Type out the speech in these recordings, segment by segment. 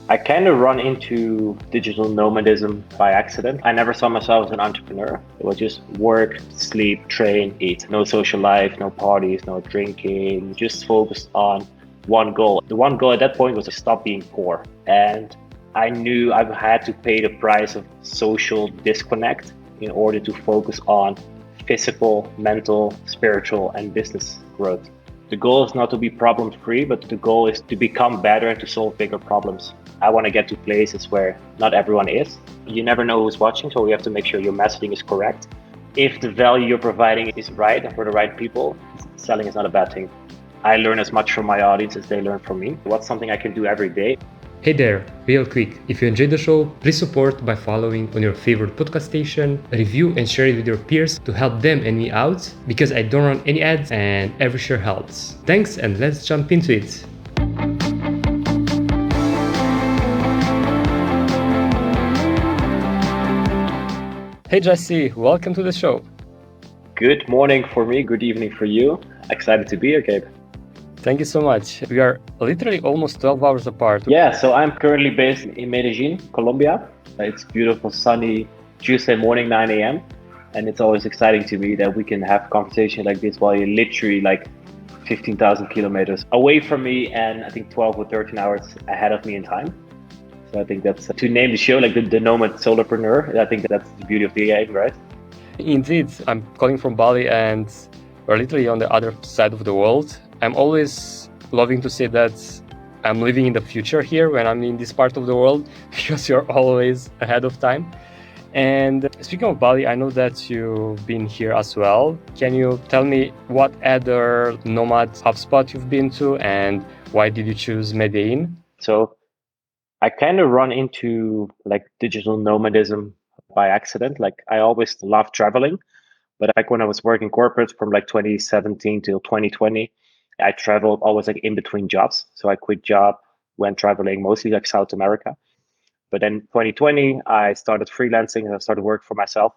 I kind of run into digital nomadism by accident. I never saw myself as an entrepreneur. It was just work, sleep, train, eat. No social life, no parties, no drinking, just focused on one goal. The one goal at that point was to stop being poor. And I knew I had to pay the price of social disconnect in order to focus on physical, mental, spiritual, and business growth. The goal is not to be problem free, but the goal is to become better and to solve bigger problems. I want to get to places where not everyone is. You never know who's watching, so you have to make sure your messaging is correct. If the value you're providing is right and for the right people, selling is not a bad thing. I learn as much from my audience as they learn from me. What's something I can do every day? Hey there, real quick, if you enjoyed the show, please support by following on your favorite podcast station, review and share it with your peers to help them and me out, because I don't run any ads and every share helps. Thanks, and let's jump into it. Hey Jessie, welcome to the show. Good morning for me, good evening for you. Excited to be here, Gabe. Thank you so much. We are literally almost 12 hours apart. Yeah, so I'm currently based in Medellin, Colombia. It's beautiful, sunny Tuesday morning, 9 a.m. And it's always exciting to me that we can have a conversation like this while you're literally like 15,000 kilometers away from me and I think 12 or 13 hours ahead of me in time. So I think that's to name the show like the Nomad Solopreneur. I think that's the beauty of the game, right? Indeed, I'm calling from Bali and we're literally on the other side of the world. I'm always loving to say that I'm living in the future here when I'm in this part of the world because you're always ahead of time. And speaking of Bali, I know that you've been here as well. Can you tell me what other nomad hotspot you've been to and why did you choose Medellin? So I kind of run into like digital nomadism by accident. Like I always loved traveling, but like when I was working corporate from like 2017 till 2020, I traveled always like in between jobs. So I quit job, went traveling mostly like South America. But then 2020, I started freelancing and I started work for myself.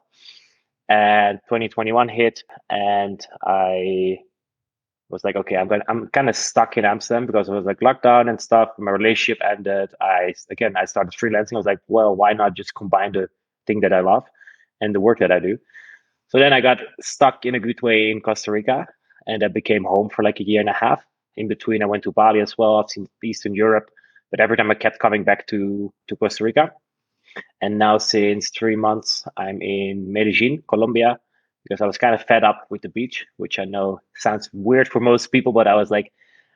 And 2021 hit, and I was like, okay, I'm kind of stuck in Amsterdam because it was like lockdown and stuff. My relationship ended. I started freelancing. I was like, well, why not just combine the thing that I love and the work that I do? So then I got stuck in a good way in Costa Rica, and I became home for like a year and a half. In between, I went to Bali as well. I've seen Eastern Europe, but every time I kept coming back to Costa Rica. And now since 3 months, I'm in Medellin, Colombia, because I was kind of fed up with the beach, which I know sounds weird for most people, but I was like,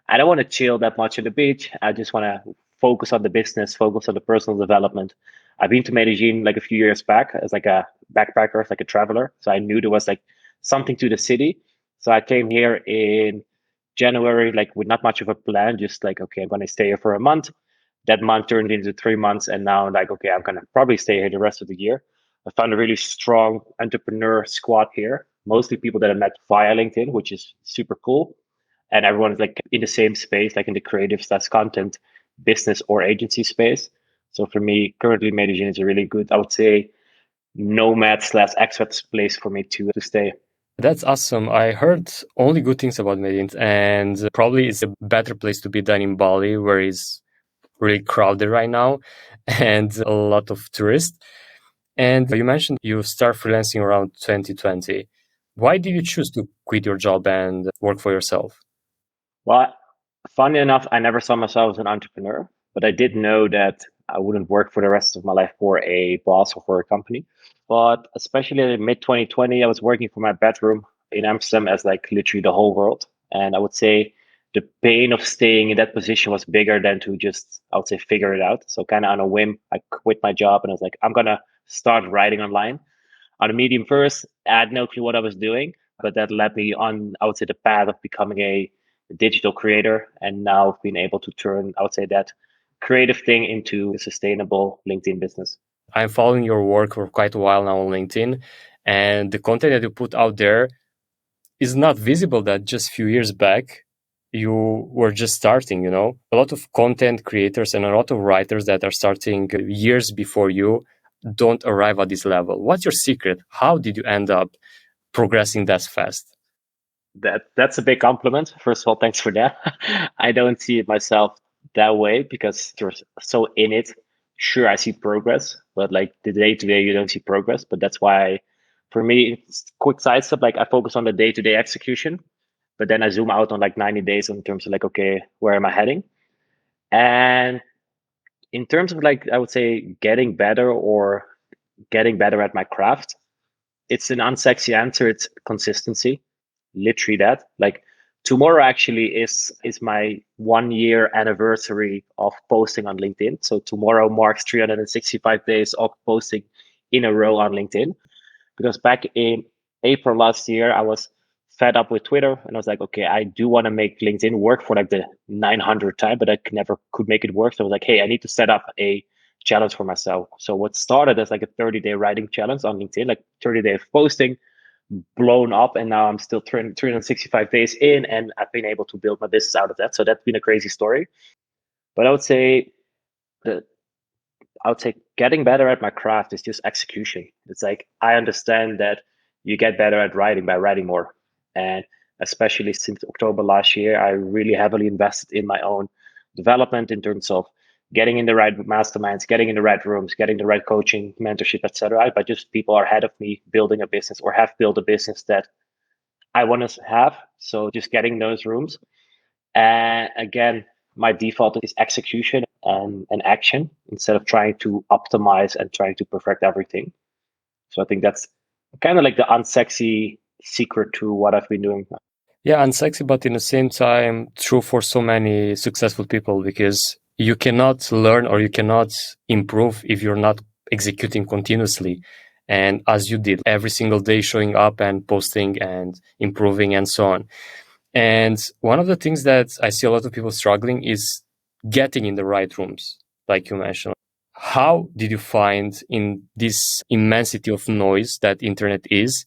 I don't want to chill that much on the beach. I just want to focus on the business, focus on the personal development. I've been to Medellin like a few years back as like a backpacker, as like a traveler. So I knew there was like something to the city. So I came here in January, like with not much of a plan, just like, okay, I'm going to stay here for a month. That month turned into 3 months. And now I'm like, okay, I'm going to probably stay here the rest of the year. I found a really strong entrepreneur squad here, mostly people that I met via LinkedIn, which is super cool. And everyone's like in the same space, like in the creative/content business or agency space. So for me, currently Medellin is a really good, I would say, nomad/expat place for me to stay. That's awesome. I heard only good things about Medellin, and probably it's a better place to be than in Bali, where it's really crowded right now and a lot of tourists. And you mentioned you start freelancing around 2020. Why did you choose to quit your job and work for yourself? Well, funny enough, I never saw myself as an entrepreneur, but I did know that I wouldn't work for the rest of my life for a boss or for a company. But especially in mid 2020, I was working from my bedroom in Amsterdam as like literally the whole world. And I would say the pain of staying in that position was bigger than to just, I would say, figure it out. So kind of on a whim, I quit my job and I was like, I'm going to start writing online on a medium first. I had no clue what I was doing, but that led me on, I would say, the path of becoming a digital creator. And now I've been able to turn, I would say, that creative thing into a sustainable LinkedIn business. I'm following your work for quite a while now on LinkedIn, and the content that you put out there is not visible that just a few years back you were just starting, A lot of content creators and a lot of writers that are starting years before you don't arrive at this level. What's your secret? How did you end up progressing that fast? That's a big compliment. First of all, thanks for that. I don't see it myself that way because you're so in it. Sure, I see progress, but like the day to day, you don't see progress. But that's why, for me, it's quick side step. Like I focus on the day to day execution, but then I zoom out on like 90 days in terms of like, okay, where am I heading? And in terms of like, I would say getting better or getting better at my craft, it's an unsexy answer. It's consistency, literally that. Like tomorrow actually is my 1 year anniversary of posting on LinkedIn. So tomorrow marks 365 days of posting in a row on LinkedIn. Because back in April last year, I was fed up with Twitter and I was like, okay, I do want to make LinkedIn work for like the 900th time, but I never could make it work. So I was like, hey, I need to set up a challenge for myself. So what started as like a 30-day writing challenge on LinkedIn, like 30 days of posting, blown up, and now I'm still 365 days in, and I've been able to build my business out of that. So that's been a crazy story. But the I would say getting better at my craft is just execution. It's like I understand that you get better at writing by writing more. And especially since October last year, I really heavily invested in my own development in terms of getting in the right masterminds, getting in the right rooms, getting the right coaching, mentorship, etc. But just people are ahead of me building a business or have built a business that I want to have. So just getting those rooms. And again, my default is execution and action instead of trying to optimize and trying to perfect everything. So I think that's kind of like the unsexy secret to what I've been doing. Yeah, unsexy, but in the same time, true for so many successful people because you cannot learn or you cannot improve if you're not executing continuously. And as you did, every single day showing up and posting and improving and so on. And one of the things that I see a lot of people struggling is getting in the right rooms, like you mentioned. How did you find in this immensity of noise that internet is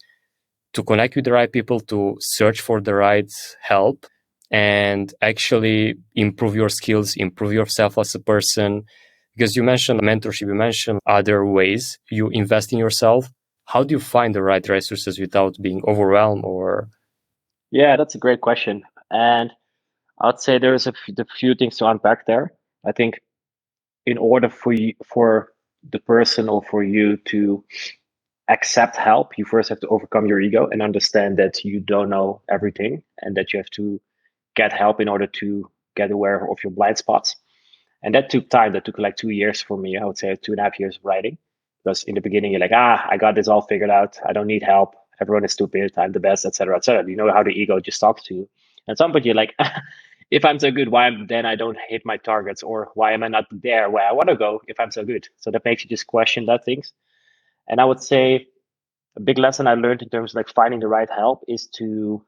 to connect with the right people, to search for the right help and actually improve your skills, improve yourself as a person? Because you mentioned mentorship, you mentioned other ways you invest in yourself. How do you find the right resources without being overwhelmed or Yeah, that's a great question. And I'd say there's a few things to unpack there. I think in order for the person or for you to accept help, you first have to overcome your ego and understand that you don't know everything and that you have to get help in order to get aware of your blind spots. And that took time. That took like 2 years for me. I would say 2.5 years of writing. Because in the beginning, you're like, I got this all figured out. I don't need help. Everyone is stupid. I'm the best, etc., etc. You know how the ego just talks to you. At some point, you're like, if I'm so good, why then I don't hit my targets, or why am I not there where I want to go if I'm so good? So that makes you just question that things. And I would say a big lesson I learned in terms of like finding the right help is to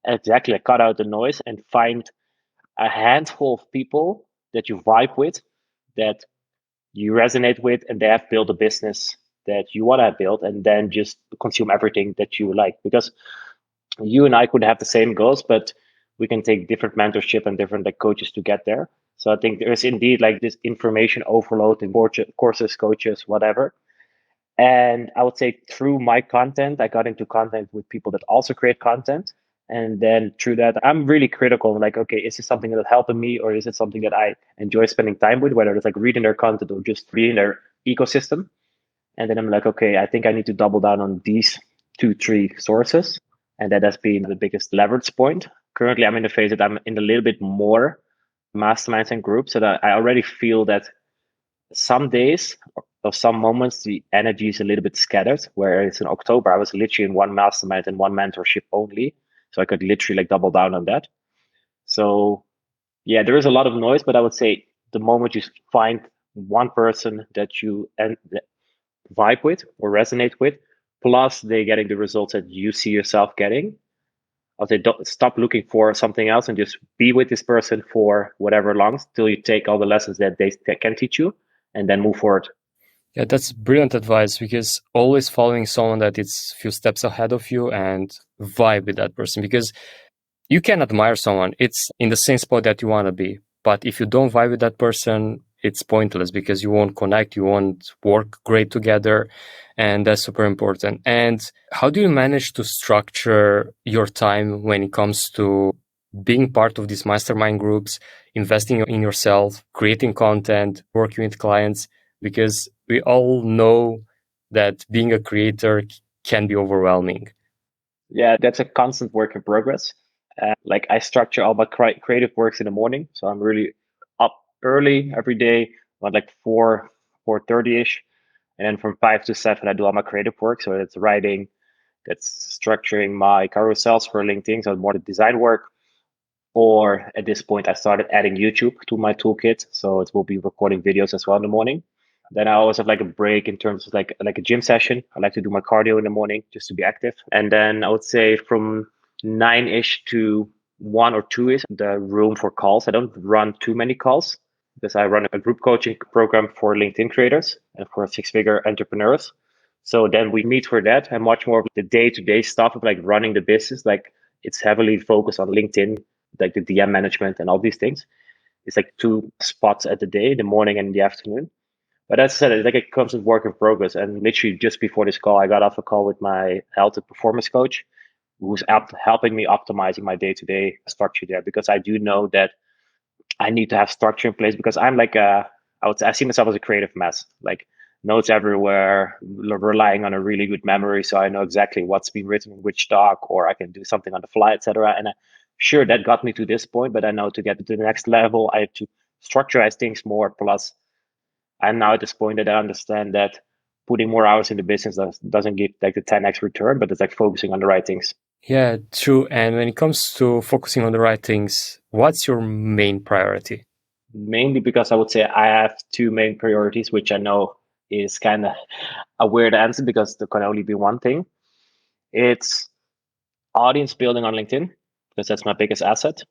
exactly like, cut out the noise and find a handful of people that you vibe with, that you resonate with, and they have built a business that you want to build, and then just consume everything that you like. Because you and I could have the same goals, but we can take different mentorship and different like coaches to get there. So I think there's indeed like this information overload in courses, coaches, whatever. And I would say through my content, I got into content with people that also create content. And then through that, I'm really critical. Like, okay, is this something that's helping me, or is it something that I enjoy spending time with, whether it's like reading their content or just reading their ecosystem? And then I'm like, okay, I think I need to double down on these 2, 3 sources. And that has been the biggest leverage point. Currently, I'm in the phase that I'm in a little bit more masterminds and groups, so that I already feel that some days or some moments the energy is a little bit scattered. Whereas in October, I was literally in one mastermind and one mentorship only, so I could literally like double down on that. So yeah, there is a lot of noise, but I would say the moment you find one person that you vibe with or resonate with, plus they getting the results that you see yourself getting, I'll say don't stop looking for something else and just be with this person for whatever long till you take all the lessons that they can teach you, and then move forward. Yeah, that's brilliant advice because always following someone that is a few steps ahead of you and vibe with that person because you can admire someone. It's in the same spot that you want to be. But if you don't vibe with that person, it's pointless because you won't connect, you won't work great together. And that's super important. And how do you manage to structure your time when it comes to being part of these mastermind groups, investing in yourself, creating content, working with clients, because we all know that being a creator can be overwhelming. Yeah, that's a constant work in progress. Like I structure all my creative works in the morning, so I'm really up early every day, about like 4:30 ish, and then from 5 to 7 I do all my creative work. So that's writing, that's structuring my carousels for LinkedIn, so more the design work. Or at this point, I started adding YouTube to my toolkit, so it will be recording videos as well in the morning. Then I always have like a break in terms of like a gym session. I like to do my cardio in the morning just to be active. And then I would say from 9 ish to 1 or 2 is the room for calls. I don't run too many calls because I run a group coaching program for LinkedIn creators and for six-figure entrepreneurs. So then we meet for that and much more of the day-to-day stuff of like running the business. Like it's heavily focused on LinkedIn, like the DM management and all these things. It's like 2 spots at the day, the morning and the afternoon. But as I said, it's like a constant work in progress. And literally just before this call, I got off a call with my health and performance coach, who's helping me optimizing my day-to-day structure there, because I do know that I need to have structure in place, because I'm like I see myself as a creative mess, like notes everywhere, relying on a really good memory, so I know exactly what's been written in which doc, or I can do something on the fly, etc. And sure, that got me to this point, but I know to get to the next level, I have to structureize things more. Plus, I'm now at this point that I understand that putting more hours in the business doesn't give like the 10x return, but it's like focusing on the right things. Yeah, true. And when it comes to focusing on the right things, what's your main priority? Mainly because I would say I have two main priorities, which I know is kind of a weird answer because there can only be one thing. It's audience building on LinkedIn, because that's my biggest asset,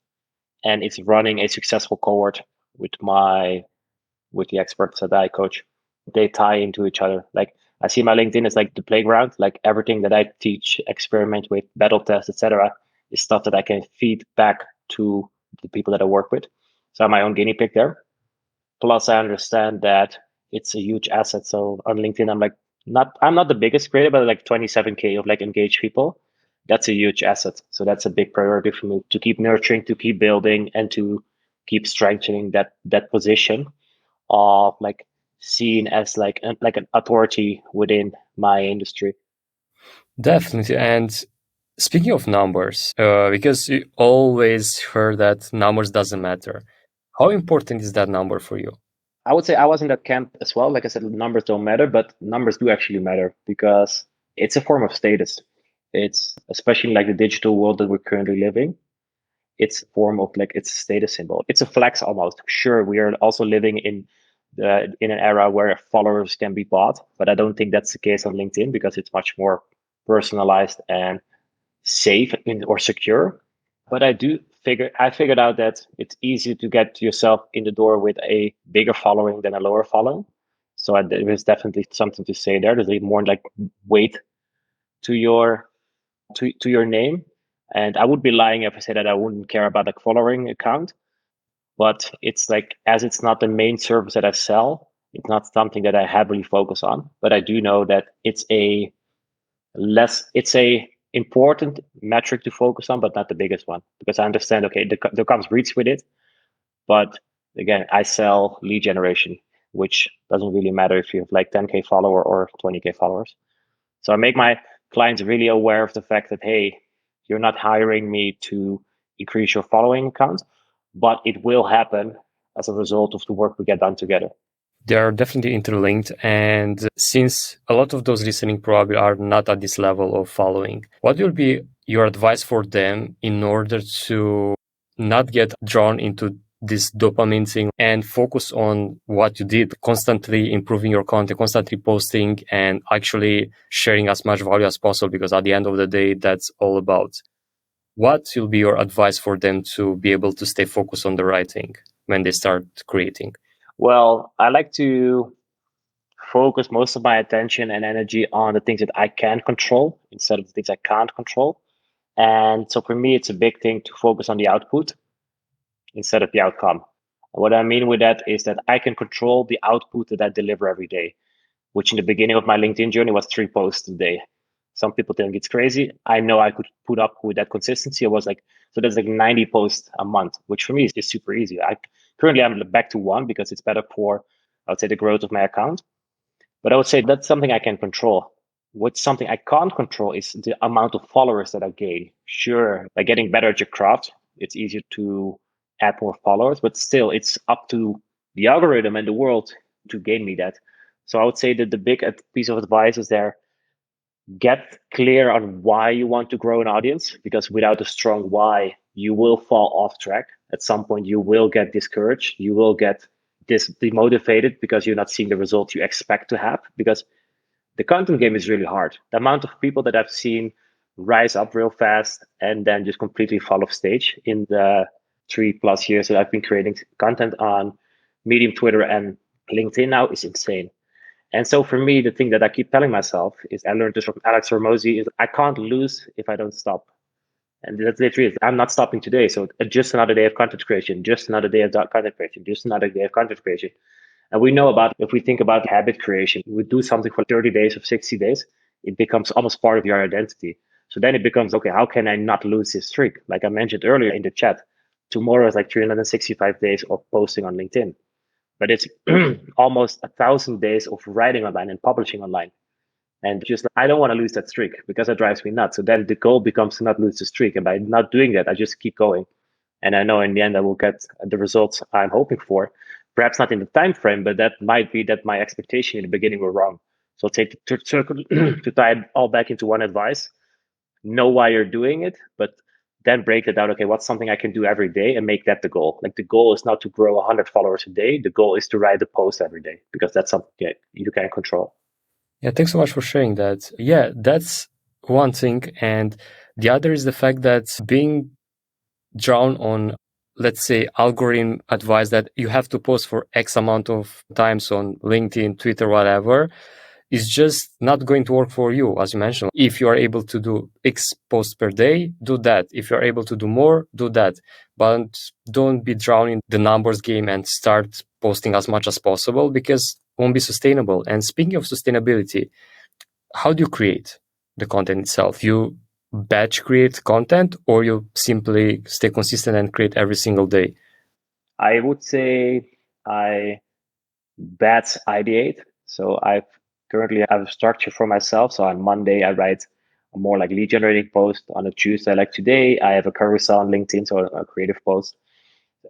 and it's running a successful cohort with the experts that I coach. They tie into each other. Like I see my LinkedIn as like the playground. Like everything that I teach, experiment with, battle test, etc., is stuff that I can feed back to the people that I work with. So I'm my own guinea pig there. Plus, I understand that it's a huge asset. So on LinkedIn, I'm not the biggest creator, but like 27K of like engaged people. That's a huge asset. So that's a big priority for me to keep nurturing, to keep building, and to keep strengthening that position of like seen as like an authority within my industry. Definitely. And speaking of numbers, because you always heard that numbers doesn't matter. How important is that number for you? I would say I was in that camp as well. Like I said, numbers don't matter, but numbers do actually matter because it's a form of status. It's especially like the digital world that we're currently living. It's a form of like it's a status symbol. It's a flex almost. Sure, we are also living in an era where followers can be bought, but I don't think that's the case on LinkedIn because it's much more personalized and safe or secure. But I figured out that it's easier to get yourself in the door with a bigger following than a lower following. So there is definitely something to say there. There's more like weight to your name. And I would be lying if I said that I wouldn't care about like following account. But it's like as it's not the main service that I sell, it's not something that I heavily focus on. But I do know that it's a important metric to focus on, but not the biggest one, because I understand, okay, there comes reach with it, but again, I sell lead generation, which doesn't really matter if you have like 10K follower or 20K followers. So I make my clients really aware of the fact that, hey, you're not hiring me to increase your following account, but it will happen as a result of the work we get done together. They are definitely interlinked. And since a lot of those listening probably are not at this level of following, what will be your advice for them in order to not get drawn into this dopamine thing and focus on what you did, constantly improving your content, constantly posting, and actually sharing as much value as possible? Because at the end of the day, that's all about. What will be your advice for them to be able to stay focused on the right thing when they start creating? Well, I like to focus most of my attention and energy on the things that I can control instead of the things I can't control. And so for me, it's a big thing to focus on the output instead of the outcome. And what I mean with that is that I can control the output that I deliver every day, which in the beginning of my LinkedIn journey was 3 posts a day. Some people think it's crazy. I know I could put up with that consistency. I was like, so that's like 90 posts a month, which for me is super easy. I'm back to one because it's better for, I would say, the growth of my account. But I would say that's something I can control. What's something I can't control is the amount of followers that I gain. Sure, by getting better at your craft, it's easier to add more followers, but still, it's up to the algorithm and the world to gain me that. So I would say that the big piece of advice is there, get clear on why you want to grow an audience, because without a strong why, you will fall off track. At some point, you will get discouraged. You will get demotivated because you're not seeing the results you expect to have. Because the content game is really hard. The amount of people that I've seen rise up real fast and then just completely fall off stage in the 3+ years that I've been creating content on Medium, Twitter, and LinkedIn now is insane. And so for me, the thing that I keep telling myself is, I learned this from Alex Hormozy, is I can't lose if I don't stop. And that's literally it. I'm not stopping today. So just another day of content creation, just another day of content creation, just another day of content creation. And we know about, if we think about habit creation, we do something for 30 days or 60 days, it becomes almost part of your identity. So then it becomes, okay, how can I not lose this streak? Like I mentioned earlier in the chat, tomorrow is like 365 days of posting on LinkedIn, but it's almost 1,000 days of writing online and publishing online. And just, I don't want to lose that streak because it drives me nuts. So then the goal becomes to not lose the streak. And by not doing that, I just keep going. And I know in the end I will get the results I'm hoping for. Perhaps not in the time frame, but that might be that my expectation in the beginning were wrong. So take to circle to tie it all back into one advice. Know why you're doing it, but then break it down. Okay, what's something I can do every day and make that the goal? Like the goal is not to grow 100 followers a day. The goal is to write a post every day because that's something that you can control. Yeah, thanks so much for sharing that. Yeah, that's one thing. And the other is the fact that being drawn on, let's say, algorithm advice that you have to post for X amount of times on LinkedIn, Twitter, whatever, is just not going to work for you, as you mentioned. If you are able to do X posts per day, do that. If you're able to do more, do that. But don't be drawn in the numbers game and start posting as much as possible because it won't be sustainable. And speaking of sustainability, how do you create the content itself? You batch create content or you simply stay consistent and create every single day? I would say I batch ideate. So currently have a structure for myself. So on Monday, I write a more like lead generating post. On a Tuesday, like today, I have a carousel on LinkedIn, so a creative post,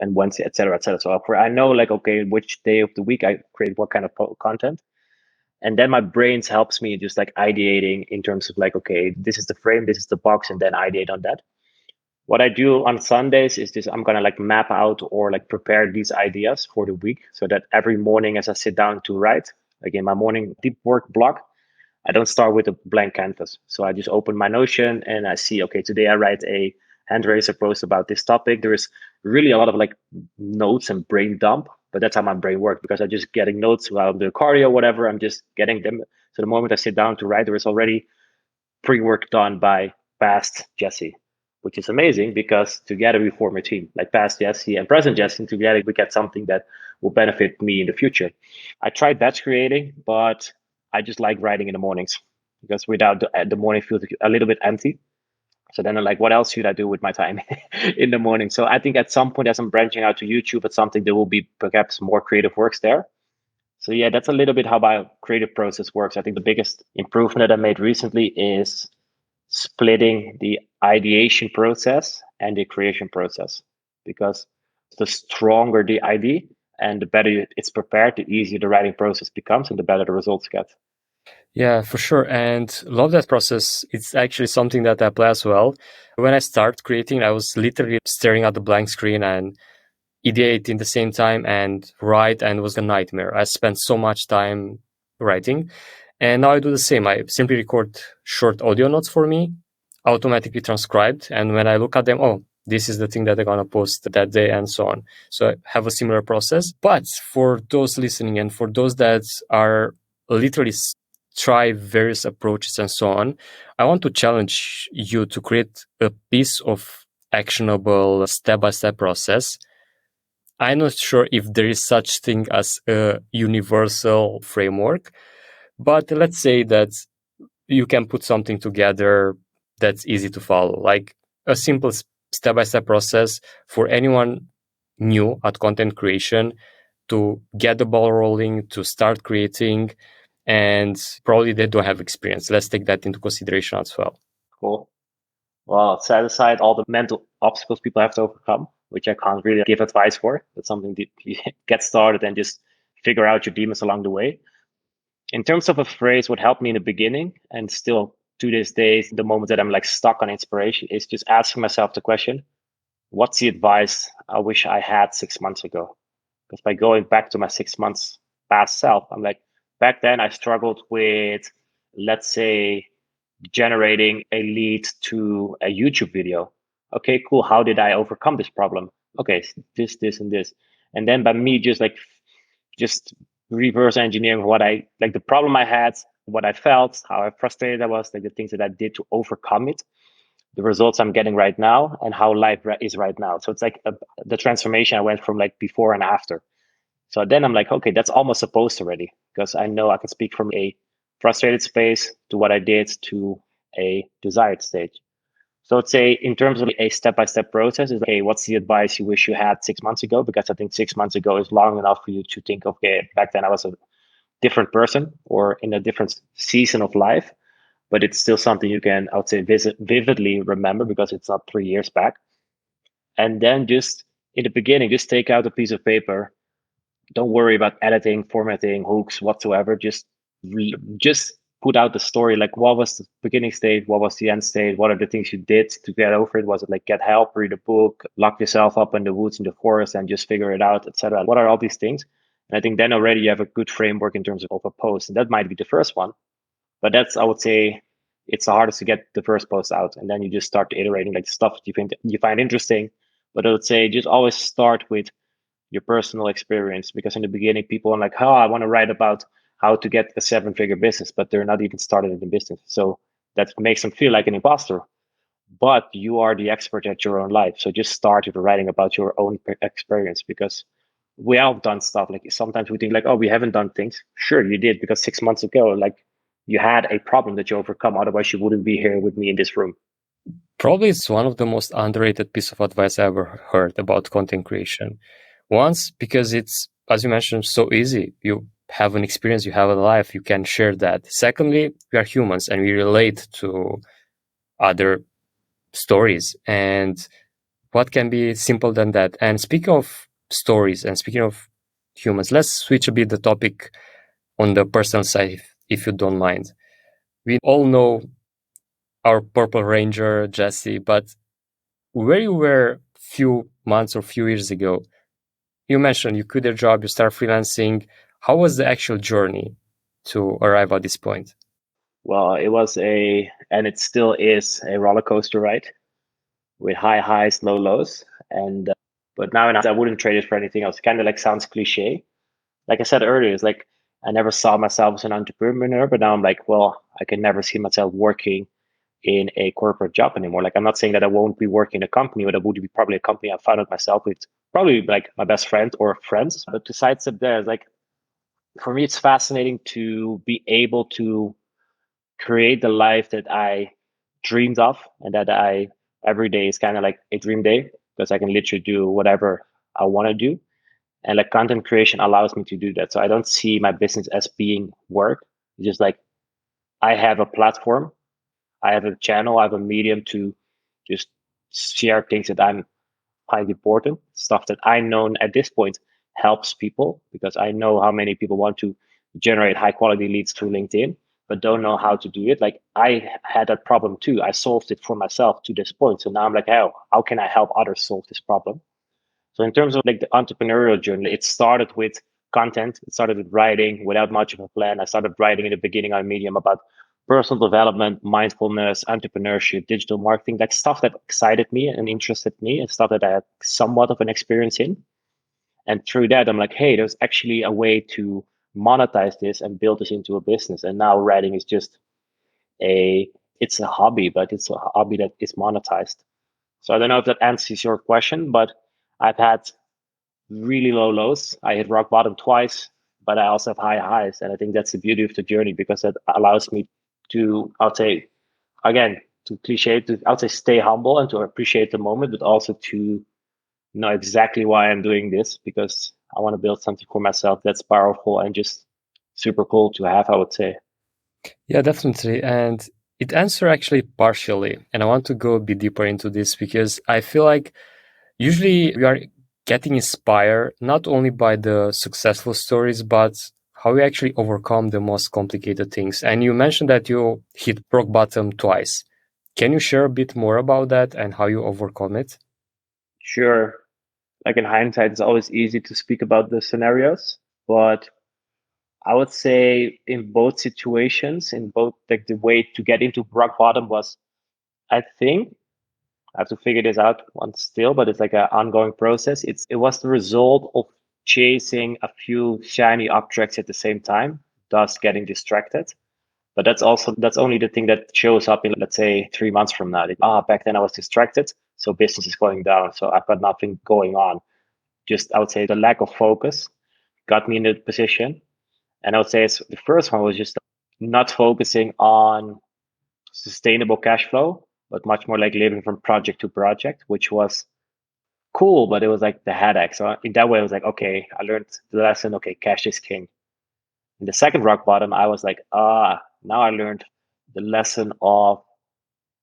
and Wednesday, et cetera, et cetera. So I know like, okay, which day of the week I create what kind of content. And then my brains helps me just like ideating in terms of like, okay, this is the frame, this is the box, and then ideate on that. What I do on Sundays is this, I'm gonna like map out or like prepare these ideas for the week so that every morning as I sit down to write, again, my morning deep work block, I don't start with a blank canvas. So I just open my Notion and I see, okay, today I write a hand raiser post about this topic. There is really a lot of like notes and brain dump, but that's how my brain works because I'm just getting notes while I'm doing cardio, whatever. I'm just getting them. So the moment I sit down to write, there is already pre-work done by past Jessie, which is amazing because together we form a team. Like past Jessie and present Jessie, together we get something that will benefit me in the future. I tried batch creating, but I just like writing in the mornings because without the morning feels a little bit empty. So then I'm like, what else should I do with my time in the morning? So I think at some point, as I'm branching out to YouTube, it's something there will be perhaps more creative works there. So yeah, that's a little bit how my creative process works. I think the biggest improvement that I made recently is splitting the ideation process and the creation process, because the stronger the idea and the better it's prepared, the easier the writing process becomes and the better the results get. Yeah, for sure. And love that process. It's actually something that I apply as well. When I start creating, I was literally staring at the blank screen and ideate in the same time and write, and it was a nightmare. I spent so much time writing. And now I do the same. I simply record short audio notes for me, automatically transcribed. And when I look at them, oh, this is the thing that I'm going to post that day and so on. So I have a similar process. But for those listening and for those that are literally try various approaches and so on, I want to challenge you to create a piece of actionable step-by-step process. I'm not sure if there is such thing as a universal framework, but let's say that you can put something together that's easy to follow, like a simple step-by-step process for anyone new at content creation to get the ball rolling, to start creating, and probably they don't have experience. Let's take that into consideration as well. Cool. Well, set aside all the mental obstacles people have to overcome, which I can't really give advice for. That's something that you get started and just figure out your demons along the way. In terms of a phrase, what helped me in the beginning and still to this day, the moment that I'm like stuck on inspiration is just asking myself the question, what's the advice I wish I had 6 months ago? Because by going back to my 6 months past self, I'm like, back then I struggled with, let's say, generating a lead to a YouTube video. Okay, cool. How did I overcome this problem? Okay, this, and this. And then by me just reverse engineering what I like the problem I had, what I felt, how frustrated I was, like the things that I did to overcome it, the results I'm getting right now, and how life is right now. So it's like the transformation I went from like before and after. So then I'm like, okay, that's almost a post already because I know I can speak from a frustrated space to what I did to a desired stage. So I'd say in terms of a step-by-step process is, okay, what's the advice you wish you had 6 months ago? Because I think 6 months ago is long enough for you to think, okay, back then I was a different person or in a different season of life, but it's still something you can, I would say, vividly remember because it's not 3 years back. And then just in the beginning, just take out a piece of paper. Don't worry about editing, formatting, hooks, whatsoever. Just put out the story. Like, what was the beginning state? What was the end state? What are the things you did to get over it? Was it like get help, read a book, lock yourself up in the woods, in the forest, and just figure it out, etc.? What are all these things? And I think then already you have a good framework in terms of a post, and that might be the first one. But that's, I would say, it's the hardest to get the first post out, and then you just start iterating like stuff you find interesting. But I would say just always start with your personal experience because in the beginning people are like, oh, I want to write about how to get a 7-figure business, but they're not even started in the business. So that makes them feel like an imposter. But you are the expert at your own life. So just start with writing about your own experience because we all have done stuff. Like sometimes we think like, oh, we haven't done things. Sure, you did because 6 months ago, like you had a problem that you overcome. Otherwise, you wouldn't be here with me in this room. Probably it's one of the most underrated piece of advice I ever heard about content creation. Once, because it's, as you mentioned, so easy. You have an experience, you have a life, you can share that. Secondly, we are humans and we relate to other stories. And what can be simple than that? And speaking of stories and speaking of humans, let's switch a bit the topic on the personal side, if you don't mind. We all know our Purple Ranger, Jessie, but where you were few months or few years ago, you mentioned you quit your job, you start freelancing. How was the actual journey to arrive at this point? Well, it was and it still is a roller coaster ride with high highs, low lows. And but now and I wouldn't trade it for anything else. It kind of like sounds cliche. Like I said earlier, it's like I never saw myself as an entrepreneur, but now I'm like, well, I can never see myself working in a corporate job anymore. Like I'm not saying that I won't be working in a company, but it would be probably a company I founded myself with, probably like my best friend or friends. But to sidestep there, it's like for me, it's fascinating to be able to create the life that I dreamed of and that I every day is kind of like a dream day because I can literally do whatever I want to do. And like content creation allows me to do that. So I don't see my business as being work. It's just like I have a platform, I have a channel, I have a medium to just share things that I'm highly important, stuff that I know at this point helps people because I know how many people want to generate high quality leads through LinkedIn, but don't know how to do it. Like I had that problem too. I solved it for myself to this point. So now I'm like, how can I help others solve this problem? So in terms of like the entrepreneurial journey, it started with content. It started with writing without much of a plan. I started writing in the beginning on Medium about personal development, mindfulness, entrepreneurship, digital marketing, like stuff that excited me and interested me and stuff that I had somewhat of an experience in. And through that, I'm like, hey, there's actually a way to monetize this and build this into a business. And now writing is just a it's a hobby, but it's a hobby that is monetized. So I don't know if that answers your question, but I've had really low lows. I hit rock bottom twice, but I also have high highs. And I think that's the beauty of the journey because that allows me to, I'll say, again, to cliche, to, I'll say, stay humble and to appreciate the moment, but also to know exactly why I'm doing this, because I want to build something for myself that's powerful and just super cool to have, I would say. Yeah, definitely. And it answers actually partially. And I want to go a bit deeper into this because I feel like usually we are getting inspired not only by the successful stories, but how we actually overcome the most complicated things. And you mentioned that you hit rock bottom twice. Can you share a bit more about that and how you overcome it? Sure, like in hindsight, it's always easy to speak about the scenarios, but I would say in both situations, in both, like the way to get into rock bottom was, I think, I have to figure this out once still, but it's like an ongoing process. It was the result of chasing a few shiny objects at the same time, thus getting distracted. But that's only the thing that shows up in, let's say, 3 months from now. Back then I was distracted, so business is going down, so I've got nothing going on. Just, I would say, the lack of focus got me in the position. And I would say the first one was just not focusing on sustainable cash flow, but much more like living from project to project, which was cool, but it was like the headache. So in that way, I was like, okay, I learned the lesson. Okay, cash is king. In the second rock bottom, I was like, now I learned the lesson of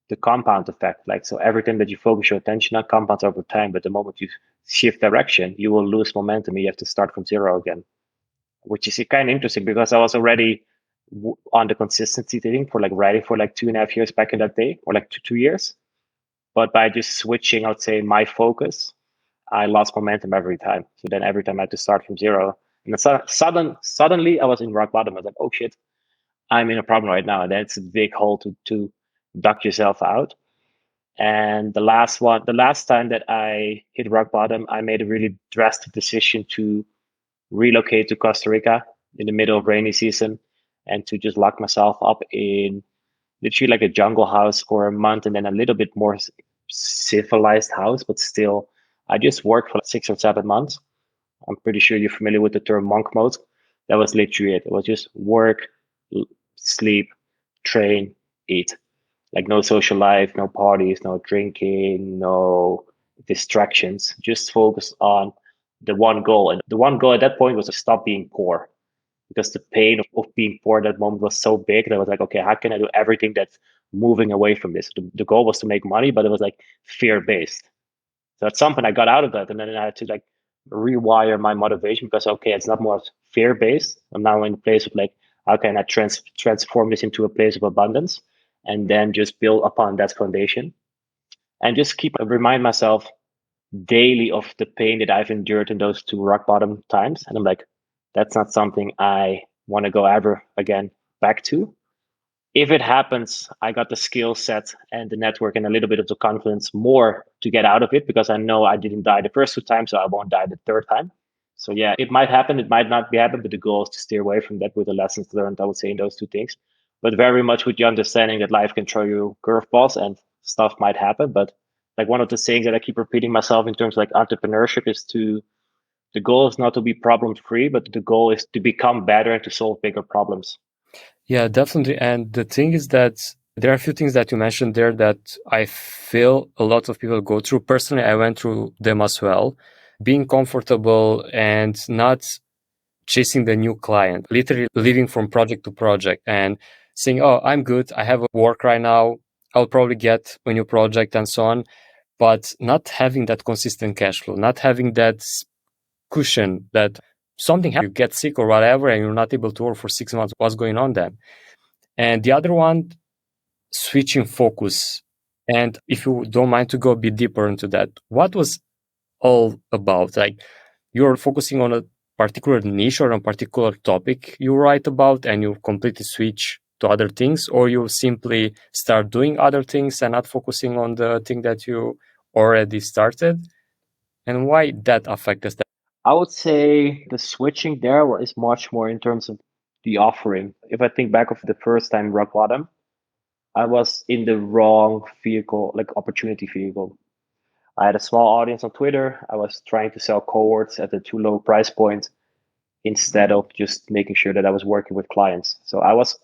the compound effect. Like, so everything that you focus your attention on compounds over time, but the moment you shift direction, you will lose momentum. You have to start from zero again, which is kind of interesting because I was already on the consistency thing for like writing for like 2.5 years back in that day, or like 2 years. But by just switching, I would say, my focus, I lost momentum every time. So then every time I had to start from zero. And then suddenly I was in rock bottom. I was like, oh shit, I'm in a problem right now. And that's a big hole to duck yourself out. And the last time that I hit rock bottom, I made a really drastic decision to relocate to Costa Rica in the middle of rainy season and to just lock myself up in literally like a jungle house for a month and then a little bit more civilized house, but still, I just worked for like 6 or 7 months. I'm pretty sure you're familiar with the term monk mode. That was literally it. It was just work, sleep, train, eat. Like no social life, no parties, no drinking, no distractions. Just focus on the one goal. And the one goal at that point was to stop being poor, because the pain of being poor at that moment was so big that I was like, okay, how can I do everything that's moving away from this? The goal was to make money, but it was like fear based. So at some point I got out of that, and then I had to like rewire my motivation because okay, it's not more fear based. I'm now in a place of like, how can I transform this into a place of abundance, and then just build upon that foundation, and just keep remind myself daily of the pain that I've endured in those two rock bottom times. And I'm like, that's not something I want to go ever again back to. If it happens, I got the skill set and the network and a little bit of the confidence more to get out of it, because I know I didn't die the first 2 times, so I won't die the third time. So yeah, it might happen, it might not be happen, but the goal is to steer away from that with the lessons learned, I would say, in those two things. But very much with the understanding that life can throw you curveballs and stuff might happen. But like one of the sayings that I keep repeating myself in terms of like entrepreneurship is to the goal is not to be problem free, but the goal is to become better and to solve bigger problems. Yeah, definitely. And the thing is that there are a few things that you mentioned there that I feel a lot of people go through. Personally, I went through them as well. Being comfortable and not chasing the new client, literally living from project to project and saying, oh, I'm good. I have a work right now. I'll probably get a new project and so on. But not having that consistent cash flow, not having that cushion that something happens, you get sick or whatever, and you're not able to work for 6 months. What's going on then? And the other one, switching focus. And if you don't mind to go a bit deeper into that, what was all about? Like you're focusing on a particular niche or a particular topic you write about and you completely switch to other things, or you simply start doing other things and not focusing on the thing that you already started? And why that affect us? I would say the switching there is much more in terms of the offering. If I think back of the first time rock bottom, I was in the wrong vehicle, like opportunity vehicle. I had a small audience on Twitter. I was trying to sell cohorts at a too low price point instead of just making sure that I was working with clients. So I was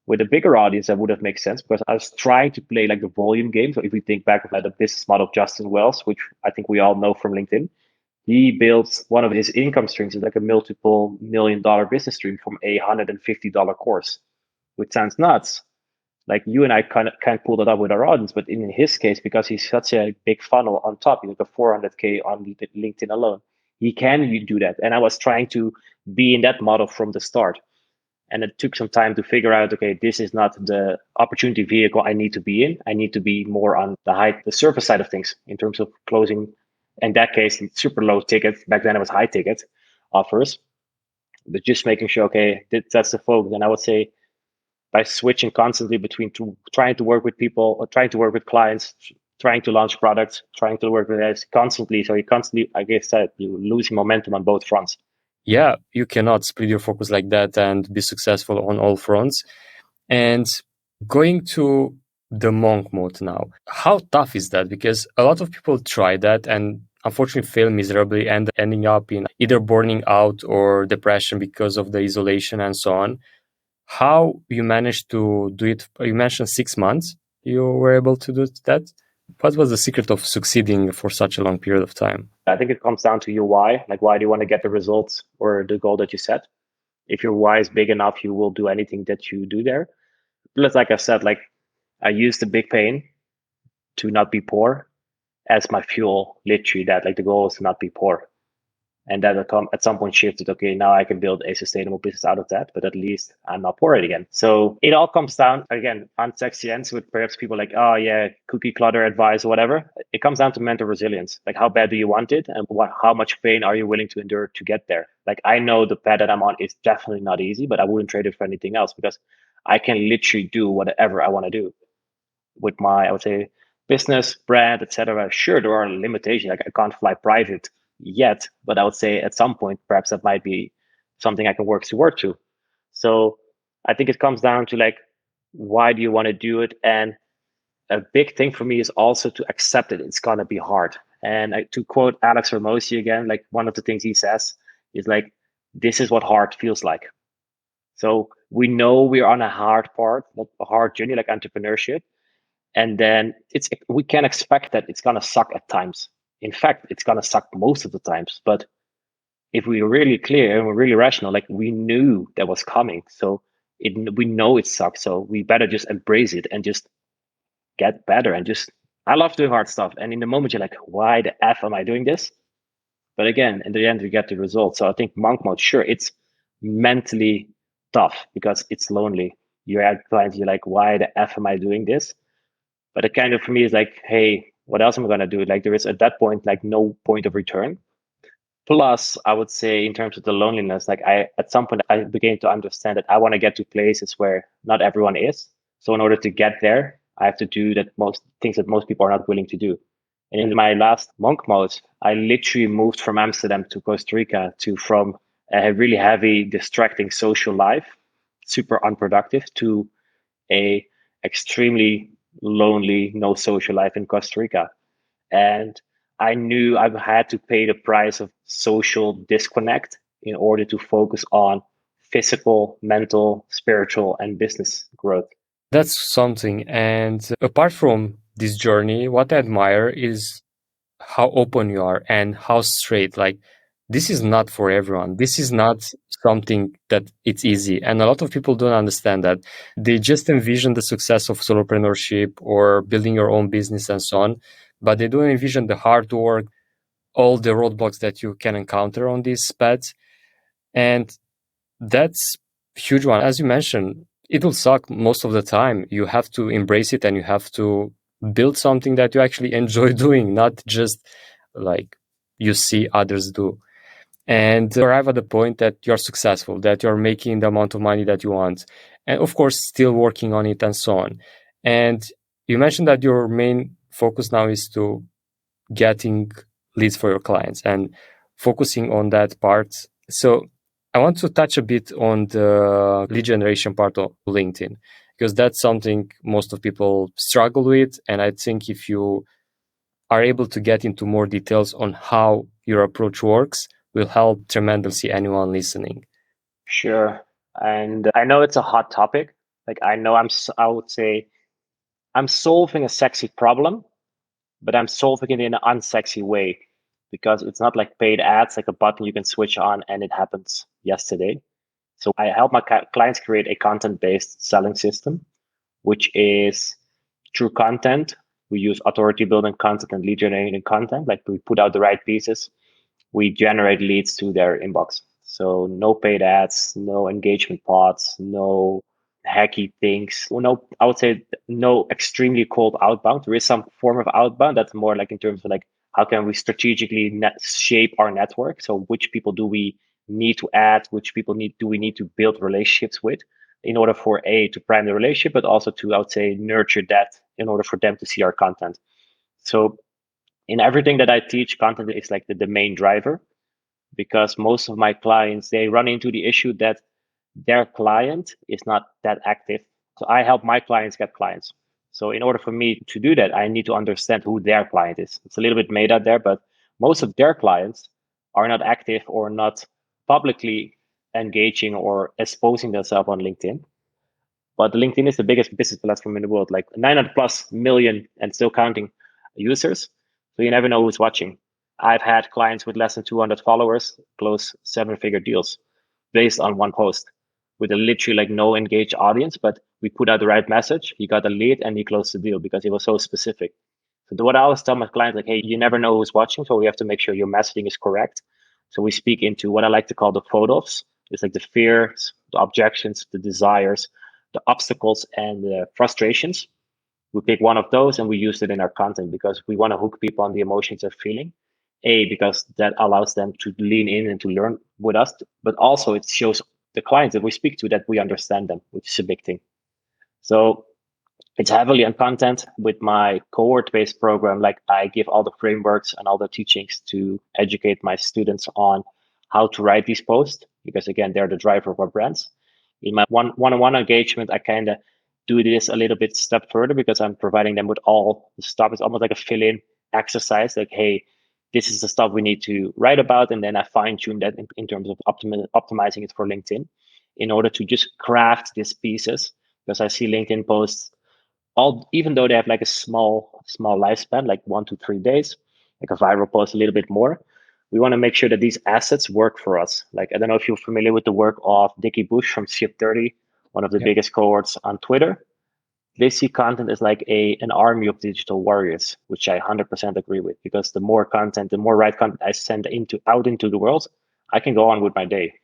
With a bigger audience, that would have made sense because I was trying to play like the volume game. So if we think back about the business model of Justin Wells, which I think we all know from LinkedIn, he built one of his income streams is like a multiple $1 million business stream from a $150 course, which sounds nuts. Like you and I kind of can't pull that up with our audience, but in his case, because he's such a big funnel on top, he's like a 400K on LinkedIn alone. He can do that. And I was trying to be in that model from the start. And it took some time to figure out, okay, this is not the opportunity vehicle I need to be in. I need to be more on the surface side of things in terms of closing. In that case, super low ticket. Back then it was high ticket offers, but just making sure, okay, that's the focus. And I would say by switching constantly between trying to work with people or trying to work with clients, trying to launch products, trying to work with us constantly. So you constantly, I guess, you're losing momentum on both fronts. Yeah, you cannot split your focus like that and be successful on all fronts. And going to the monk mode now, how tough is that? Because a lot of people try that and unfortunately fail miserably and ending up in either burning out or depression because of the isolation and so on. How you managed to do it? You mentioned 6 months you were able to do that. What was the secret of succeeding for such a long period of time? I think it comes down to your why. Like, why do you want to get the results or the goal that you set? If your why is big enough, you will do anything that you do there. Plus, like I said, like I used the big pain to not be poor as my fuel. Literally, that like the goal is to not be poor. And that at some point shifted, okay, now I can build a sustainable business out of that, but at least I'm not poor again. So it all comes down, again, unsexy ends with perhaps people like, oh yeah, cookie clutter advice or whatever. It comes down to mental resilience. Like how bad do you want it? And how much pain are you willing to endure to get there? Like I know the path that I'm on is definitely not easy, but I wouldn't trade it for anything else because I can literally do whatever I want to do with my, I would say, business, brand, etc. Sure, there are limitations. Like I can't fly private yet, but I would say at some point, perhaps that might be something I can work toward to. So I think it comes down to like, why do you want to do it? And a big thing for me is also to accept it. It's gonna be hard. And to quote Alex Ramosi again, like one of the things he says is like, this is what hard feels like. So we know we're on a hard part, like a hard journey, like entrepreneurship. And then we can expect that it's gonna suck at times. In fact, it's gonna suck most of the times. But if we're really clear and we're really rational, like we knew that was coming, so we know it sucks. So we better just embrace it and just get better. And just I love doing hard stuff. And in the moment, you're like, why the f am I doing this? But again, in the end, we get the result. So I think monk mode, sure, it's mentally tough because it's lonely. You're at times you're like, why the f am I doing this? But it kind of for me is like, hey, what else am I gonna do? Like there is at that point like no point of return. Plus, I would say in terms of the loneliness, like at some point I began to understand that I want to get to places where not everyone is. So in order to get there, I have to do that most things that most people are not willing to do. And in my last monk mode, I literally moved from Amsterdam to Costa Rica from a really heavy, distracting social life, super unproductive, to a extremely lonely, no social life in Costa Rica. And I knew I had to pay the price of social disconnect in order to focus on physical, mental, spiritual, and business growth. That's something. And apart from this journey, what I admire is how open you are and how straight. Like, this is not for everyone. This is not something that it's easy. And a lot of people don't understand that. They just envision the success of solopreneurship or building your own business and so on, but they don't envision the hard work, all the roadblocks that you can encounter on this path. And that's huge one. As you mentioned, it will suck most of the time. You have to embrace it and you have to build something that you actually enjoy doing, not just like you see others do. And arrive at the point that you're successful, that you're making the amount of money that you want. And of course, still working on it and so on. And you mentioned that your main focus now is to getting leads for your clients and focusing on that part. So I want to touch a bit on the lead generation part of LinkedIn, because that's something most of people struggle with. And I think if you are able to get into more details on how your approach works, will help tremendously anyone listening. Sure. And I know it's a hot topic. Like I know I would say I'm solving a sexy problem, but I'm solving it in an unsexy way because it's not like paid ads, like a button you can switch on and it happens yesterday. So I help my clients create a content-based selling system, which is through content. We use authority building content and lead generating content. Like we put out the right pieces, we generate leads to their inbox. So no paid ads, no engagement pods, no hacky things. Well, no, I would say no extremely cold outbound. There is some form of outbound that's more like in terms of like how can we strategically shape our network. So which people do we need to add? Which people do we need to build relationships with in order for to prime the relationship, but also to I would say nurture that in order for them to see our content. So in everything that I teach, content is like the main driver because most of my clients, they run into the issue that their client is not that active. So I help my clients get clients. So in order for me to do that, I need to understand who their client is. It's a little bit made out there, but most of their clients are not active or not publicly engaging or exposing themselves on LinkedIn. But LinkedIn is the biggest business platform in the world, like 900 plus million and still counting users. So you never know who's watching. I've had clients with less than 200 followers close 7-figure deals based on one post with a literally like no engaged audience, but we put out the right message. He got a lead and he closed the deal because it was so specific. So what I always tell my clients, like, hey, you never know who's watching, so we have to make sure your messaging is correct. So we speak into what I like to call the photos. It's like the fears, the objections, the desires, the obstacles, and the frustrations. We pick one of those and we use it in our content because we want to hook people on the emotions they're feeling. Because that allows them to lean in and to learn with us, but also it shows the clients that we speak to that we understand them, which is a big thing. So it's heavily on content with my cohort-based program. Like I give all the frameworks and all the teachings to educate my students on how to write these posts, because again, they're the driver of our brands. In my one-on-one engagement, I kind of do this a little bit step further because I'm providing them with all the stuff. It's almost like a fill-in exercise. Like, hey, this is the stuff we need to write about. And then I fine tune that in terms of optimizing it for LinkedIn in order to just craft these pieces. Because I see LinkedIn posts even though they have like a small lifespan, like 1 to 3 days, like a viral post a little bit more, we want to make sure that these assets work for us. Like, I don't know if you're familiar with the work of Dickie Bush from Ship 30, one of the biggest cohorts on Twitter. They see content as like an army of digital warriors, which I 100% agree with, because the more content, the more right content I send out into the world, I can go on with my day.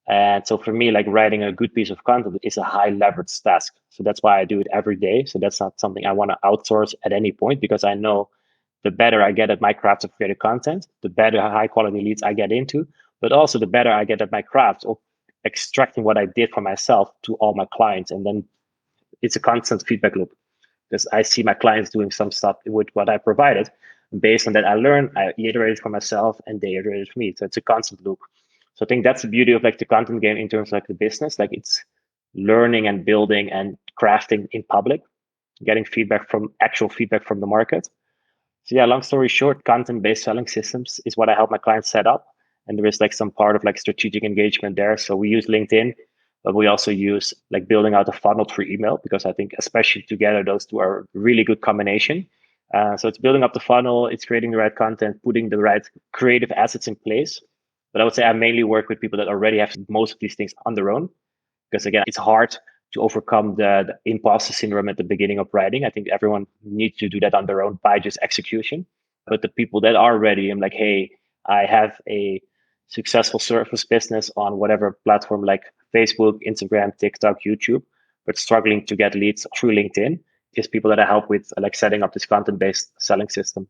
And so for me, like writing a good piece of content is a high leverage task. So that's why I do it every day. So that's not something I want to outsource at any point, because I know the better I get at my craft of creating content, the better high quality leads I get into, but also the better I get at my craft of extracting what I did for myself to all my clients. And then it's a constant feedback loop because I see my clients doing some stuff with what I provided. Based on that, I learn, I iterate for myself, and they iterate for me. So it's a constant loop. So I think that's the beauty of like the content game in terms of like the business. Like it's learning and building and crafting in public, getting actual feedback from the market. So yeah, long story short, content-based selling systems is what I help my clients set up. And there is like some part of like strategic engagement there. So we use LinkedIn, but we also use like building out a funnel through email, because I think especially together, those two are a really good combination. So it's building up the funnel, it's creating the right content, putting the right creative assets in place. But I would say I mainly work with people that already have most of these things on their own, because again, it's hard to overcome the imposter syndrome at the beginning of writing. I think everyone needs to do that on their own by just execution. But the people that are ready, I'm like, hey, I have a successful service business on whatever platform like Facebook, Instagram, TikTok, YouTube, but struggling to get leads through LinkedIn, is people that I help with like setting up this content-based selling system.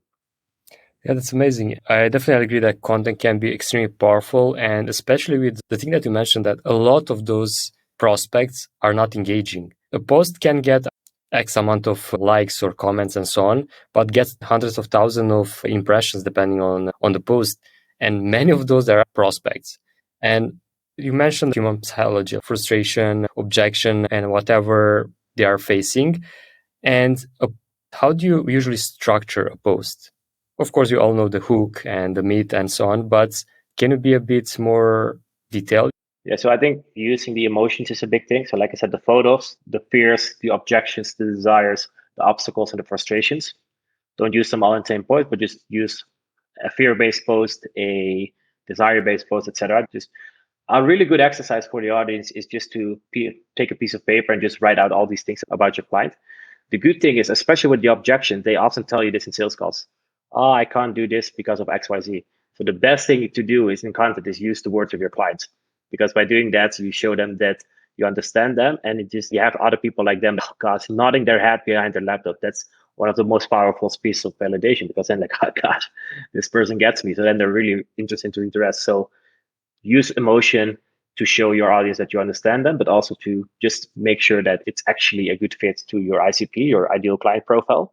Yeah, that's amazing. I definitely agree that content can be extremely powerful, and especially with the thing that you mentioned, that a lot of those prospects are not engaging. A post can get X amount of likes or comments and so on, but gets hundreds of thousands of impressions depending on the post. And many of those are prospects. And you mentioned human psychology, frustration, objection, and whatever they are facing. And how do you usually structure a post? Of course, you all know the hook and the meat and so on, but can you be a bit more detailed? Yeah, so I think using the emotions is a big thing. So, like I said, the photos, the fears, the objections, the desires, the obstacles, and the frustrations. Don't use them all in the same point, but just use a fear-based post, a desire-based post, etc. Just a really good exercise for the audience is just to take a piece of paper and just write out all these things about your client. The good thing is, especially with the objections, they often tell you this in sales calls. Oh, I can't do this because of XYZ. So the best thing to do is in content is use the words of your clients. Because by doing that, you show them that you understand them, and it just you have other people like them, oh gosh, nodding their head behind their laptop. That's one of the most powerful pieces of validation, because then like, oh gosh, this person gets me. So then they're really interested to interest. So use emotion to show your audience that you understand them, but also to just make sure that it's actually a good fit to your ICP, your ideal client profile.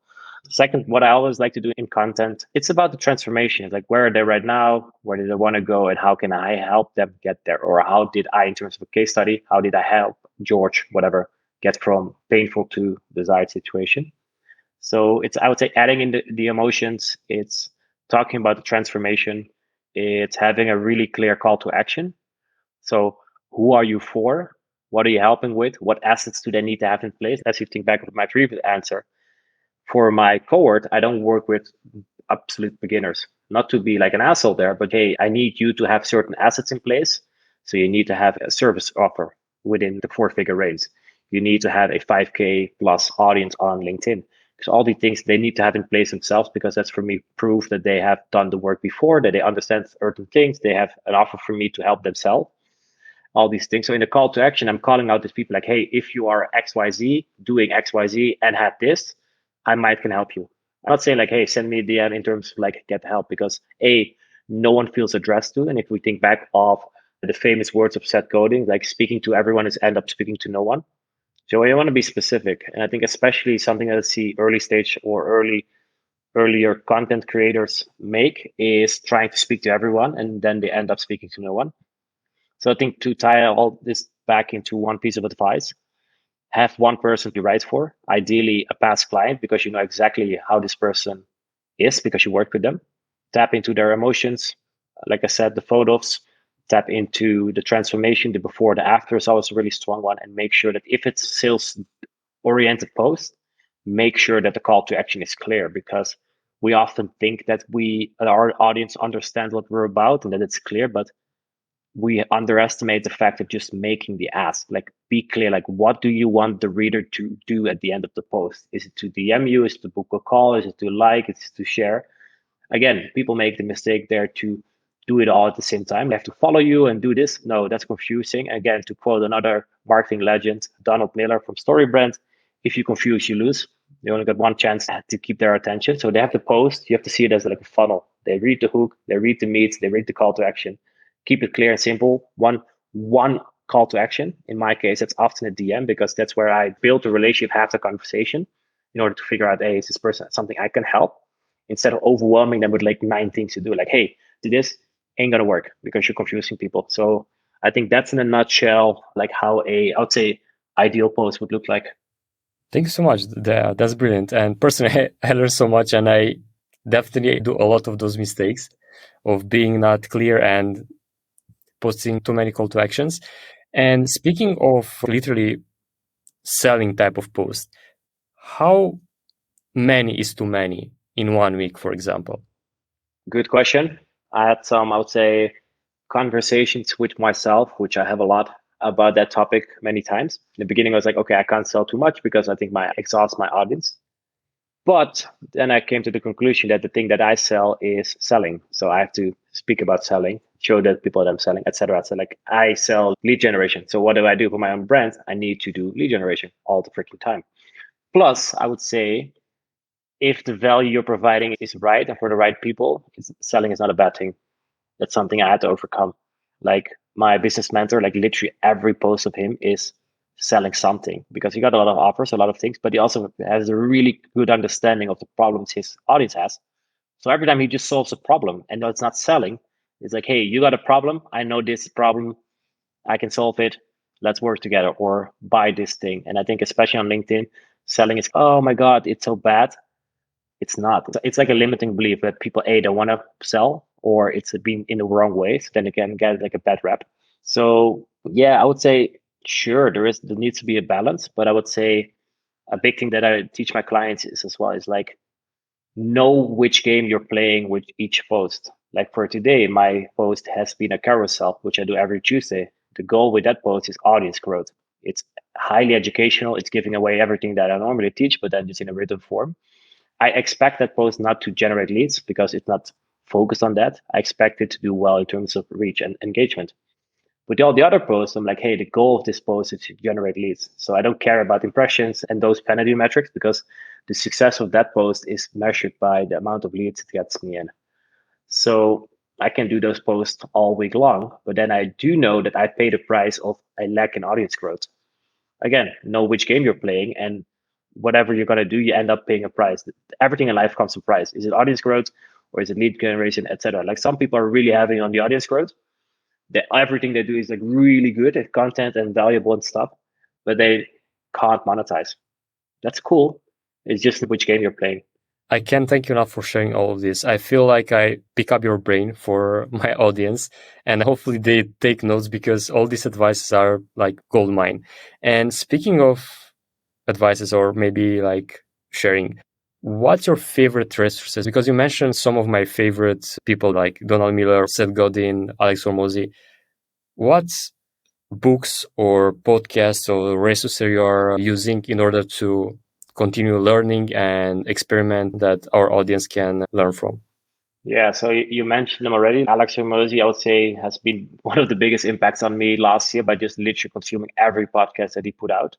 Second, what I always like to do in content, it's about the transformation. It's like, where are they right now? Where do they want to go? And how can I help them get there? Or how did I, in terms of a case study, how did I help George, whatever, get from painful to desired situation? So it's, I would say, adding in the emotions, it's talking about the transformation, it's having a really clear call to action. So who are you for? What are you helping with? What assets do they need to have in place? As you think back of my previous answer, for my cohort, I don't work with absolute beginners. Not to be like an asshole there, but hey, I need you to have certain assets in place. So you need to have a service offer within the 4-figure range. You need to have a 5K plus audience on LinkedIn. Because all these things they need to have in place themselves, because that's for me proof that they have done the work before, that they understand certain things. They have an offer for me to help them sell all these things. So in the call to action, I'm calling out these people like, hey, if you are XYZ, doing XYZ and have this, I might can help you. I'm not saying like, hey, send me a DM in terms of like get help, because no one feels addressed to. And if we think back of the famous words of Seth Godin, like speaking to everyone is end up speaking to no one. So I want to be specific. And I think especially something that I see early stage or earlier content creators make is trying to speak to everyone, and then they end up speaking to no one. So I think to tie all this back into one piece of advice, have one person you write for, ideally a past client, because you know exactly how this person is because you work with them. Tap into their emotions. Like I said, the photos, tap into the transformation, the before, the after is always a really strong one. And make sure that if it's sales oriented post, make sure that the call to action is clear, because we often think that our audience understands what we're about and that it's clear, but we underestimate the fact of just making the ask. Like, be clear, like, what do you want the reader to do at the end of the post? Is it to DM you? Is it to book a call? Is it to like? Is it to share? Again, people make the mistake there to do it all at the same time. They have to follow you and do this. No, that's confusing. Again, to quote another marketing legend, Donald Miller from StoryBrand, if you confuse, you lose. You only got one chance to keep their attention. So they have to post. You have to see it as like a funnel. They read the hook, they read the meat, they read the call to action. Keep it clear and simple. One call to action. In my case, it's often a DM, because that's where I build a relationship, have the conversation in order to figure out, hey, is this person something I can help? Instead of overwhelming them with like 9 things to do. Like, hey, do this, ain't gonna work because you're confusing people. So I think that's in a nutshell, like how I would say ideal post would look like. Thank you so much. That's brilliant. And personally, I learned so much, and I definitely do a lot of those mistakes of being not clear and posting too many call to actions. And speaking of literally selling type of post, how many is too many in 1 week, for example? Good question. I had some, I would say, conversations with myself, which I have a lot about that topic many times. In the beginning, I was like, okay, I can't sell too much because I think my exhaust my audience. But then I came to the conclusion that the thing that I sell is selling. So I have to speak about selling, show the people that I'm selling, etc. So like I sell lead generation. So what do I do for my own brand? I need to do lead generation all the freaking time. Plus, I would say if the value you're providing is right and for the right people, selling is not a bad thing. That's something I had to overcome. Like my business mentor, like literally every post of him is selling something, because he got a lot of offers, a lot of things, but he also has a really good understanding of the problems his audience has. So every time he just solves a problem, and no, it's not selling, it's like, hey, you got a problem. I know this problem. I can solve it. Let's work together, or buy this thing. And I think especially on LinkedIn, selling is, oh my God, it's so bad. It's not. It's like a limiting belief that people don't want to sell, or it's been in the wrong way. So then again, get like a bad rep. So Yeah, I would say sure there needs to be a balance, but I would say a big thing that I teach my clients is as well is like know which game you're playing with each post. Like for today, my post has been a carousel, which I do every Tuesday. The goal with that post is audience growth. It's highly educational. It's giving away everything that I normally teach, but then just in a written form. I expect that post not to generate leads because it's not focused on that. I expect it to do well in terms of reach and engagement. With all the other posts, I'm like, hey, the goal of this post is to generate leads. So I don't care about impressions and those vanity metrics because the success of that post is measured by the amount of leads it gets me in. So I can do those posts all week long, but then I do know that I pay the price of a lack in audience growth. Again, know which game you're playing and whatever you're going to do, you end up paying a price. Everything in life comes to price. Is it audience growth or is it lead generation, etc.? Like some people are really heavy on the audience growth, that everything they do is like really good at content and valuable and stuff, but they can't monetize. That's cool. It's just which game you're playing. I can't thank you enough for sharing all of this. I feel like I pick up your brain for my audience, and hopefully they take notes because all these advices are like gold mine. And speaking of advices or maybe like sharing, what's your favorite resources? Because you mentioned some of my favorite people like Donald Miller, Seth Godin, Alex Hormozy. What books or podcasts or resources you are using in order to continue learning and experiment that our audience can learn from? Yeah, so you mentioned them already. Alex Hormozy, I would say, has been one of the biggest impacts on me last year by just literally consuming every podcast that he put out,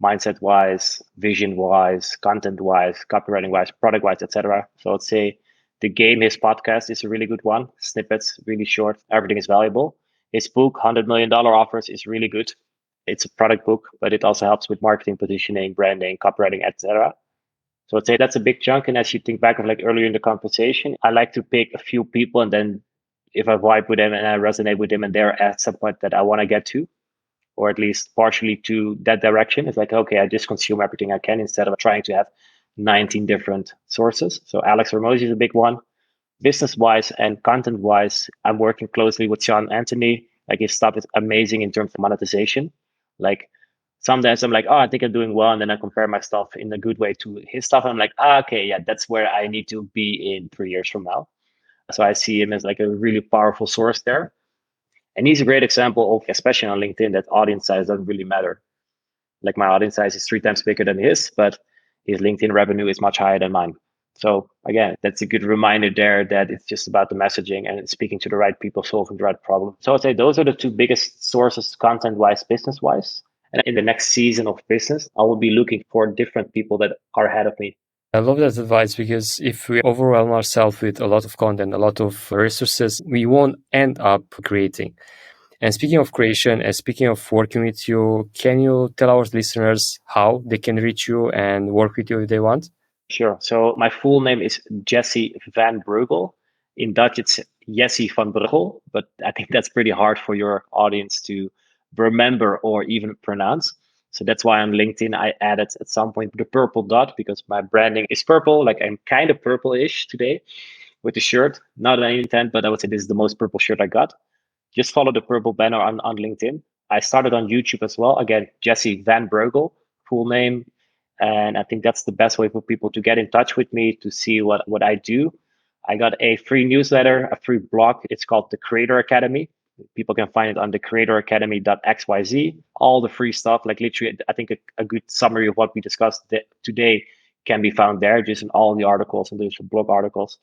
mindset wise, vision wise, content wise, copywriting wise, product wise, etc. So I'd say the game, his podcast is a really good one. Snippets, really short. Everything is valuable. His book, $100 Million Offers, is really good. It's a product book, but it also helps with marketing, positioning, branding, copywriting, etc. So I'd say that's a big chunk. And as you think back of like earlier in the conversation, I like to pick a few people and then if I vibe with them and I resonate with them and they're at some point that I want to get to, or at least partially to that direction, it's like, okay, I just consume everything I can instead of trying to have 19 different sources. So Alex Ramosi is a big one. Business wise and content wise, I'm working closely with Sean Anthony. Like his stuff is amazing in terms of monetization. Like sometimes I'm like, oh, I think I'm doing well. And then I compare my stuff in a good way to his stuff. And I'm like, okay, yeah, that's where I need to be in 3 years from now. So I see him as like a really powerful source there. And he's a great example of, especially on LinkedIn, that audience size doesn't really matter. Like my audience size is 3 times bigger than his, but his LinkedIn revenue is much higher than mine. So again, that's a good reminder there that it's just about the messaging and speaking to the right people, solving the right problem. So I'd say those are the two biggest sources, content wise, business wise. And in the next season of business, I will be looking for different people that are ahead of me. I love that advice because if we overwhelm ourselves with a lot of content, a lot of resources, we won't end up creating. And speaking of creation and speaking of working with you, can you tell our listeners how they can reach you and work with you if they want? Sure. So my full name is Jessie van Breugel. In Dutch, it's Jessie van Breugel, but I think that's pretty hard for your audience to remember or even pronounce. So that's why on LinkedIn, I added at some point the purple dot because my branding is purple. Like I'm kind of purple-ish today with the shirt. Not any intent, but I would say this is the most purple shirt I got. Just follow the purple banner on LinkedIn. I started on YouTube as well. Again, Jessie van Breugel, full name. And I think that's the best way for people to get in touch with me to see what I do. I got a free newsletter, a free blog. It's called the Creator Academy. People can find it on the creatoracademy.xyz. All the free stuff, like literally, I think a good summary of what we discussed today can be found there, just in all the articles and those blog articles.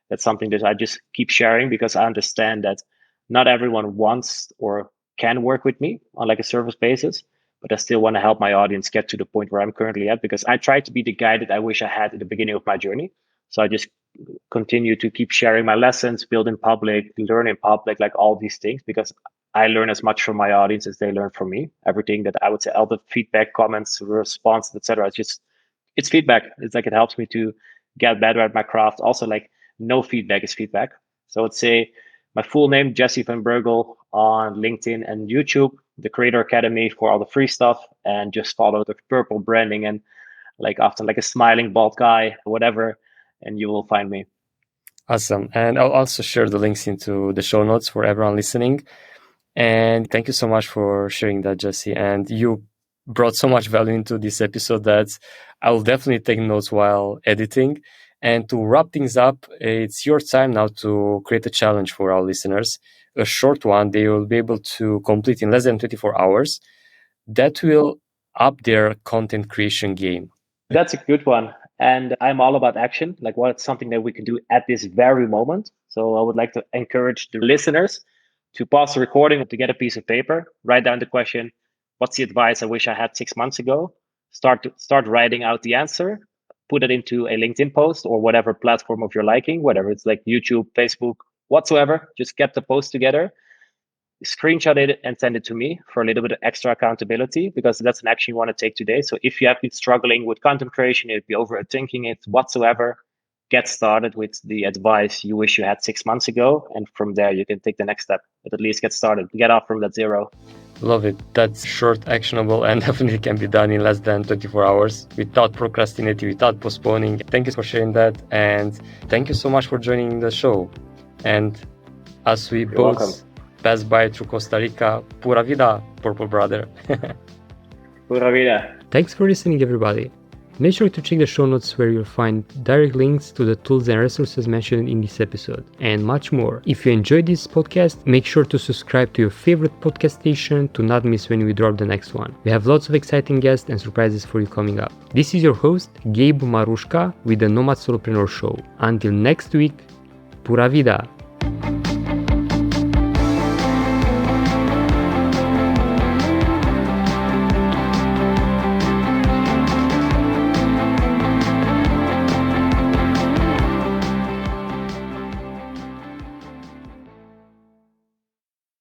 That's something that I just keep sharing because I understand that not everyone wants or can work with me on like a service basis, but I still want to help my audience get to the point where I'm currently at because I try to be the guy that I wish I had at the beginning of my journey. So I just continue to keep sharing my lessons, build in public, learn in public, like all these things, because I learn as much from my audience as they learn from me. Everything that I would say, all the feedback, comments, response, etc. It's feedback. It's like it helps me to get better at my craft. Also, like no feedback is feedback. So I'd say my full name, Jessie van Breugel, on LinkedIn and YouTube, the Creator Academy for all the free stuff, and just follow the purple branding and like often like a smiling bald guy, whatever, and you will find me. Awesome. And I'll also share the links into the show notes for everyone listening. And thank you so much for sharing that, Jessie. And you brought so much value into this episode that I will definitely take notes while editing. And to wrap things up, it's your time now to create a challenge for our listeners, a short one they will be able to complete in less than 24 hours. That will up their content creation game. That's a good one. And I'm all about action, like what's something that we can do at this very moment. So I would like to encourage the listeners to pause the recording, to get a piece of paper, write down the question, what's the advice I wish I had 6 months ago? Start writing out the answer, put it into a LinkedIn post or whatever platform of your liking, whether it's like YouTube, Facebook, whatsoever. Just get the post together, screenshot it and send it to me for a little bit of extra accountability, because that's an action you want to take today. So if you have been struggling with content creation, if you're overthinking it whatsoever, get started with the advice you wish you had 6 months ago. And from there, you can take the next step, but at least get started, get off from that zero. Love it. That's short, actionable, and definitely can be done in less than 24 hours without procrastinating, without postponing. Thank you for sharing that. And thank you so much for joining the show. And as we both pass by through Costa Rica, pura vida, Purple Brother. Pura vida. Thanks for listening, everybody. Make sure to check the show notes where you'll find direct links to the tools and resources mentioned in this episode, and much more. If you enjoyed this podcast, make sure to subscribe to your favorite podcast station to not miss when we drop the next one. We have lots of exciting guests and surprises for you coming up. This is your host, Gabe Marushka, with the Nomad Solopreneur Show. Until next week, pura vida!